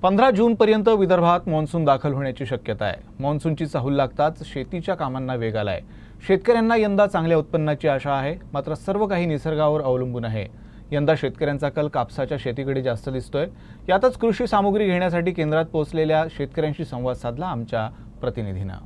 15 जूनपर्यंत विदर्भात मान्सून दाखल होण्याची शक्यता आहे। मान्सूनची चाहूल लागताच शेतीच्या कामांना वेग आलाय। शेतकऱ्यांना यंदा चांगल्या उत्पन्नाची आशा आहे, मात्र सर्व काही निसर्गावर अवलंबून आहे। यंदा शेतकऱ्यांचा कल कापसाच्या शेतीकडे जास्त दिसतोय। यातच कृषी सामुग्री घेण्यासाठी केंद्रात पोहोचलेल्या शेतकऱ्यांशी संवाद साधला आमच्या प्रतिनिधीनं।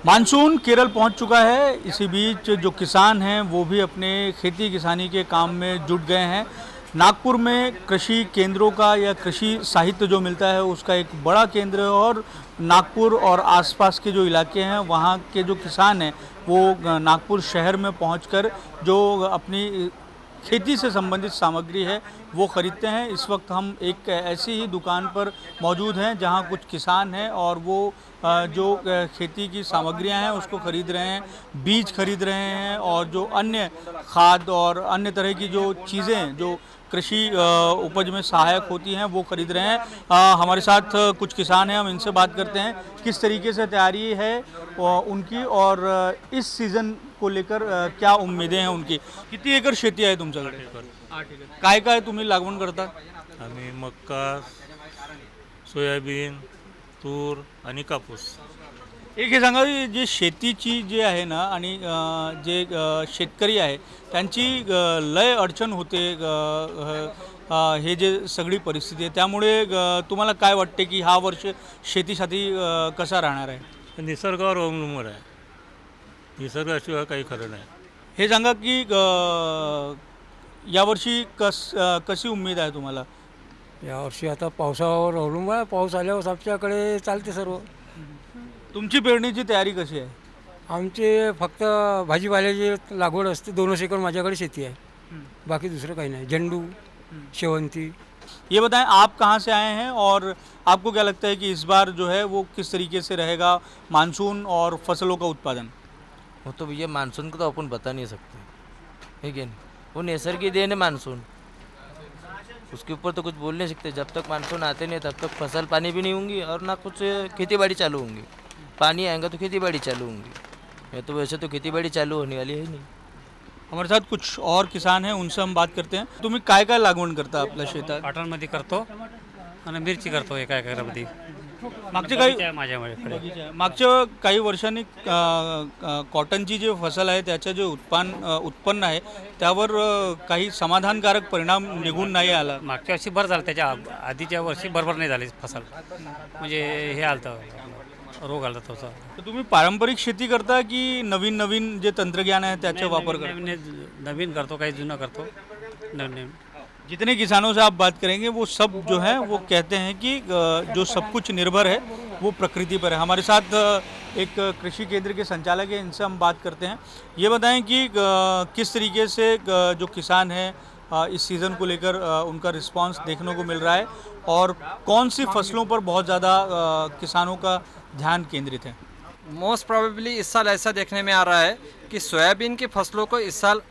मानसून केरल पहुंच चुका है। इसी बीच जो किसान हैं वो भी अपने खेती किसानी के काम में जुट गए हैं। नागपुर में कृषि केंद्रों का या कृषि साहित्य जो मिलता है उसका एक बड़ा केंद्र है और नागपुर और आसपास के जो इलाके हैं वहाँ के जो किसान हैं वो नागपुर शहर में पहुंचकर जो अपनी खेती से संबंधित सामग्री है वो ख़रीदते हैं। इस वक्त हम एक ऐसी ही दुकान पर मौजूद हैं जहां कुछ किसान हैं और वो जो खेती की सामग्रियां हैं उसको ख़रीद रहे हैं, बीज खरीद रहे हैं और जो अन्य खाद और अन्य तरह की जो चीज़ें जो कृषि उपज में सहायक होती हैं वो खरीद रहे हैं। हमारे साथ कुछ किसान हैं, हम इनसे बात करते हैं किस तरीके से तैयारी है उनकी और इस सीज़न को लेकर क्या उम्मीदें हैं उनकी। किती एकर शेती आहे तुमच्याकडे? 8 एकर। काय काय तुम्ही लागवण करता? आम्ही मक्का, सोयाबीन, तूर आणि कापूस। एक हे सांगा की जे शेतीची जे आहे ना आणि जे शेतकरी आहे त्यांची लय अडचण होते, हे जे सगळी परिस्थिती आहे त्यामुळे तुम्हाला काय वाटते की हा वर्ष शेतीसाठी कसा राहणार आहे? निसर्गावर अवलंबून आहे, निसर्गाशिवाय काही खरं नाही। हे सांगा की यावर्षी कशी उम्मीद आहे तुम्हाला? यावर्षी आता पावसावर अवलंबून आहे। पाऊस आल्यावर आमच्याकडे चालते सर्व। तुमची पेरणीची तयारी कशी आहे? आमचे फक्त भाजीपाल्याची लागवड असते। 2 एकर माझ्याकडे शेती आहे, बाकी दुसरं काही नाही। झेंडू, शेवंती। ये बताएं आप कहाँ से आए हैं और आपको क्या लगता है कि इस बार जो है वो किस तरीके से रहेगा मानसून और फसलों का उत्पादन? वो तो भैया मानसून को तो अपन बता नहीं सकते, ठीक है नहीं, वो नैसर्गिक देन है मानसून, उसके ऊपर तो कुछ बोल नहीं सकते। जब तक मानसून आते नहीं तब तक फसल पानी भी नहीं होंगी और ना कुछ खेती बाड़ी चालू होंगी। पानी आएगा तो खेती बाड़ी चालू होंगी, या तो वैसे तो खेती बाड़ी चालू होने वाली है नहीं। हमारे साथ कुछ और किसान हैं, उनसे हम बात करते हैं। तुम्ही काय काय लागवण करता आपल्या शेतात? कॉटनमध्ये करतो आणि मिरची करतो एका एकरामध्ये। मागच्या काही वर्षांनी कॉटनची जी फसल आहे त्याचं जे उत्पन्न आहे त्यावर काही समाधानकारक परिणाम निघून नाही आला। मागच्या वर्षी बरं झालं, त्याच्या आधीच्या वर्षी बरोबर नाही झाली फसल, म्हणजे हे आलं रोग आला तसा। तर तुम्ही पारंपरिक शेती करता की नवीन नवीन जे तंत्रज्ञान आहे त्याचा वापर करता? नवीन करतो, काही जुनं करतो, नवीन। जितने किसानों से आप बात करेंगे वो सब जो है वो कहते हैं कि जो सब कुछ निर्भर है वो प्रकृति पर है। हमारे साथ एक कृषि केंद्र के संचालक हैं, इनसे हम बात करते हैं। ये बताएं कि किस तरीके से जो किसान हैं इस सीज़न को लेकर उनका रिस्पांस देखने को मिल रहा है और कौन सी फसलों पर बहुत ज़्यादा किसानों का ध्यान केंद्रित है? मोस्ट प्रोबेबली इस साल ऐसा देखने में आ रहा है कि सोयाबीन की फसलों को इस साल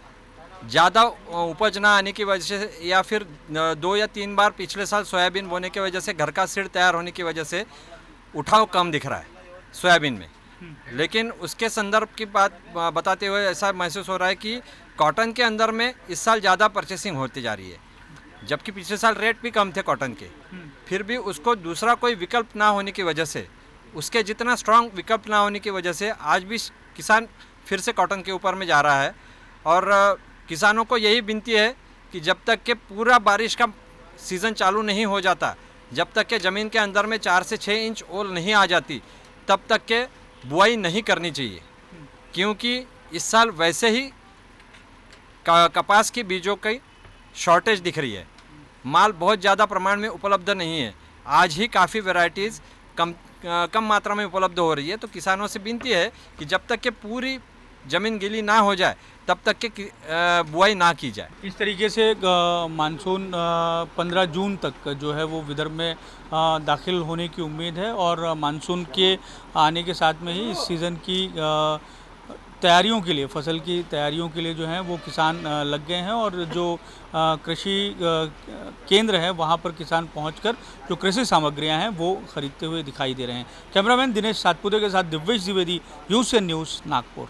ज़्यादा उपज ना आने की वजह से या फिर 2 या 3 बार पिछले साल सोयाबीन बोने की वजह से घर का सीड तैयार होने की वजह से उठाव कम दिख रहा है सोयाबीन में। लेकिन उसके संदर्भ की बात बताते हुए ऐसा महसूस हो रहा है कि कॉटन के अंदर में इस साल ज़्यादा परचेसिंग होती जा रही है, जबकि पिछले साल रेट भी कम थे कॉटन के। फिर भी उसको दूसरा कोई विकल्प ना होने की वजह से, उसके जितना स्ट्रांग विकल्प ना होने की वजह से आज भी किसान फिर से कॉटन के ऊपर में जा रहा है। और किसानों को यही विनती है कि जब तक के पूरा बारिश का सीज़न चालू नहीं हो जाता, जब तक के ज़मीन के अंदर में 4 से 6 इंच ओल नहीं आ जाती, तब तक के बुआई नहीं करनी चाहिए। क्योंकि इस साल वैसे ही कपास की बीजों की शॉर्टेज दिख रही है, माल बहुत ज़्यादा प्रमाण में उपलब्ध नहीं है। आज ही काफ़ी वैरायटीज़ कम मात्रा में उपलब्ध हो रही है। तो किसानों से विनती है कि जब तक के पूरी ज़मीन गीली ना हो जाए तब तक के बुआई ना की जाए। इस तरीके से मानसून 15 जून तक जो है वो विदर्भ में दाखिल होने की उम्मीद है और मानसून के आने के साथ में ही इस सीज़न की तैयारियों के लिए, फसल की तैयारियों के लिए जो है वो किसान लग गए हैं और जो कृषि केंद्र है वहाँ पर किसान पहुंचकर जो कृषि सामग्रियां हैं वो खरीदते हुए दिखाई दे रहे हैं। कैमरामैन दिनेश सातपुते के साथ दिव्येश द्विवेदी, यूसीएन न्यूज़, नागपुर।